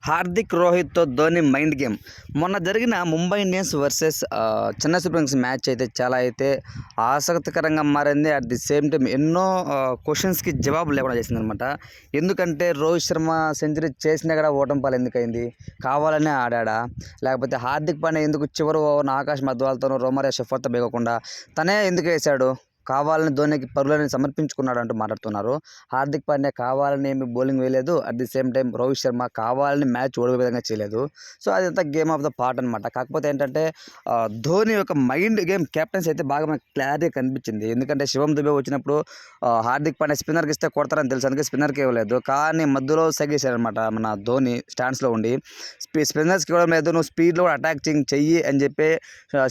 హార్దిక్ రోహిత్తో Dhoni mind game. మొన్న జరిగిన Mumbai Indians versus Chennai super kings match అయితే చాలా అయితే ఆసక్తికరంగా మారింది. అట్ ది సేమ్ టైం ఎన్నో క్వశ్చన్స్కి జవాబు లేకుండా చేసిందనమాట. ఎందుకంటే రోహిత్ శర్మ సెంచరీ చేసినా కూడా ఓటమి పాలు ఎందుకైంది? కావాలనే ఆడా, లేకపోతే హార్దిక్ పాండ్యా ఎందుకు చివరి ఓవర్ను ఆకాశ్ మధ్వాల్తోనూ రోమరియా షెఫర్తో బేగకుండా తనే ఎందుకు వేశాడు? కావాలని ధోనికి పరులని సమర్పించుకున్నాడు అంటూ మాట్లాడుతున్నారు. హార్దిక్ పాండ్యా కావాలని ఏమి బౌలింగ్ వేయలేదు. At the same time Rohit Sharma కావాలని మ్యాచ్ ఓడిపోయే విధంగా చేయలేదు. సో అదంతా గేమ్ ఆఫ్ ద పార్ట్ అనమాట. కాకపోతే ఏంటంటే ధోని యొక్క మైండ్ గేమ్ క్యాప్టెన్సీ అయితే బాగా మనకు క్లారిటీ కనిపించింది. ఎందుకంటే శివం దుబే వచ్చినప్పుడు హార్దిక్ పాండ్యా స్పిన్నర్కి ఇస్తే కొడతారని తెలుసు, అందుకే స్పిన్నర్కి ఇవ్వలేదు. కానీ మధ్యలో సగేశారనమాట మన ధోని స్టాండ్స్లో ఉండి. స్పిన్నర్స్కి ఇవ్వడం లేదు, నువ్వు స్పీడ్లో కూడా అటాక్ చెయ్యి అని చెప్పి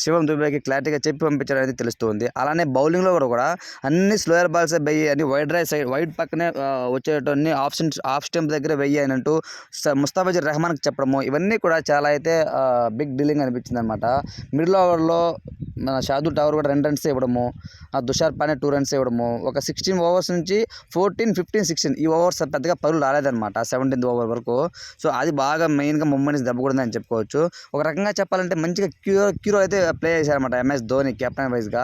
శివం దుబేకి క్లారిటీగా చెప్పి పంపించడం అనేది తెలుస్తుంది. అలానే బౌలింగ్లో కూడా అన్ని స్లోయర్ బాల్స్ వెయ్యి అని వైడ్ పక్కనే వచ్చేటన్ని ఆఫ్ స్టంప్ దగ్గర వెయ్యి అనంటూ ముస్తాఫిజుర్ రెహమాన్కి చెప్పడము, ఇవన్నీ కూడా చాలా అయితే బిగ్ డీలింగ్ అనిపించింది అనమాట. మిడిల్ ఓవర్లో మన షాదుల్ ఠాకూర్ కూడా 2 రన్స్ ఇవ్వడము, తుషార్ పాండ్యా 2 రన్స్ ఇవ్వడము, ఒక 16 ఓవర్స్ నుంచి 14, 15, 16 ఈ ఓవర్స్ పెద్దగా పరులు రాలేదన్నమాట 17th ఓవర్ వరకు. సో అది బాగా మెయిన్గా ముంబై నుంచి దెబ్బకూడదని చెప్పుకోవచ్చు. ఒక రకంగా చెప్పాలంటే మంచిగా క్యూరో అయితే ప్లే చేశారన్నమాట MS ధోని కెప్టెన్ వైజ్గా.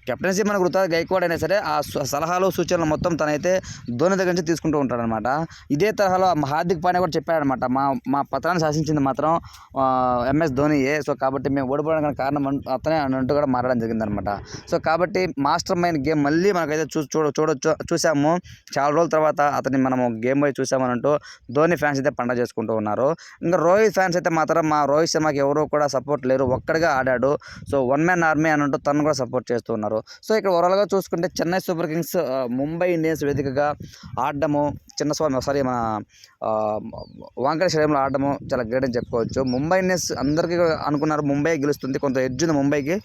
కెప్టెన్సీ మనకు రుతురాజ్ గైక్వాడ్ అయినా సరే ఆ సలహాలు సూచనలు మొత్తం తనైతే ధోని దగ్గర నుంచి తీసుకుంటూ ఉంటాడనమాట. ఇదే తరహాలో హార్దిక్ పాండ్యా కూడా చెప్పాడనమాట, మా పత్రాన్ని శాసించింది మాత్రం MS ధోనియే. సో కాబట్టి మేము ఓడిపోవడానికి కారణం అతనే అన్నట్టు కూడా మారడం జరిగిందనమాట. సో కాబట్టి మాస్టర్ మైండ్ గేమ్ మళ్ళీ మనకైతే చూసాము. చాలా రోజుల తర్వాత అతన్ని మనము గేమ్ పోయి చూసామనంటూ ధోని ఫ్యాన్స్ అయితే పండగ చేసుకుంటూ ఉన్నారు. ఇంకా రోహిత్ ఫ్యాన్స్ అయితే మాత్రం మా రోహిత్ శర్మకి ఎవరు కూడా సపోర్ట్ లేరు, ఒక్కడిగా ఆడాడు, సో వన్ మ్యాన్ ఆర్మీ అనంటూ తను కూడా సపోర్ట్ చేస్తూ ఉన్నారు. సో ఇక్కడ ఓవరాల్గా చూసుకుంటే Chennai super Kings Mumbai Indians వేదికగా ఆడడము, మన వాంకడే స్టేడియంలో ఆడడము చాలా గ్రేట్ అని చెప్పుకోవచ్చు. ముంబై ఇండియన్స్ అందరికీ అనుకున్నారు ముంబై గెలుస్తుంది, కొంత ఎడ్జ్ ఉంది ముంబైకి,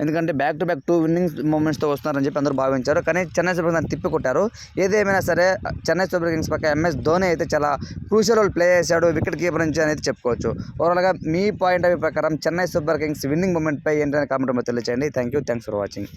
ఎందుకంటే బ్యాక్ టు బ్యాక్ 2 విన్నింగ్ మూమెంట్స్తో వస్తున్నారని చెప్పి అందరూ భావించారు. కానీ చెన్నై సూపర్ కింగ్స్ తిప్పి కొట్టారు. ఏదేమైనా సరే చెన్నై సూపర్ కింగ్స్ పక్క MS ధోని అయితే చాలా క్రూషియల్ రోల్ ప్లే చేశాడు వికెట్ కీపర్ నుంచి అనేది చెప్పుకోవచ్చు. ఓవరాల్గా మీ పాయింట్ ఆఫ్ వ్యూ ప్రకారం చెన్నై సూపర్ కింగ్స్ విన్నింగ్ మూమెంట్పై ఏంటనే కామెంట్ తెలియచేయండి. Thanks for watching.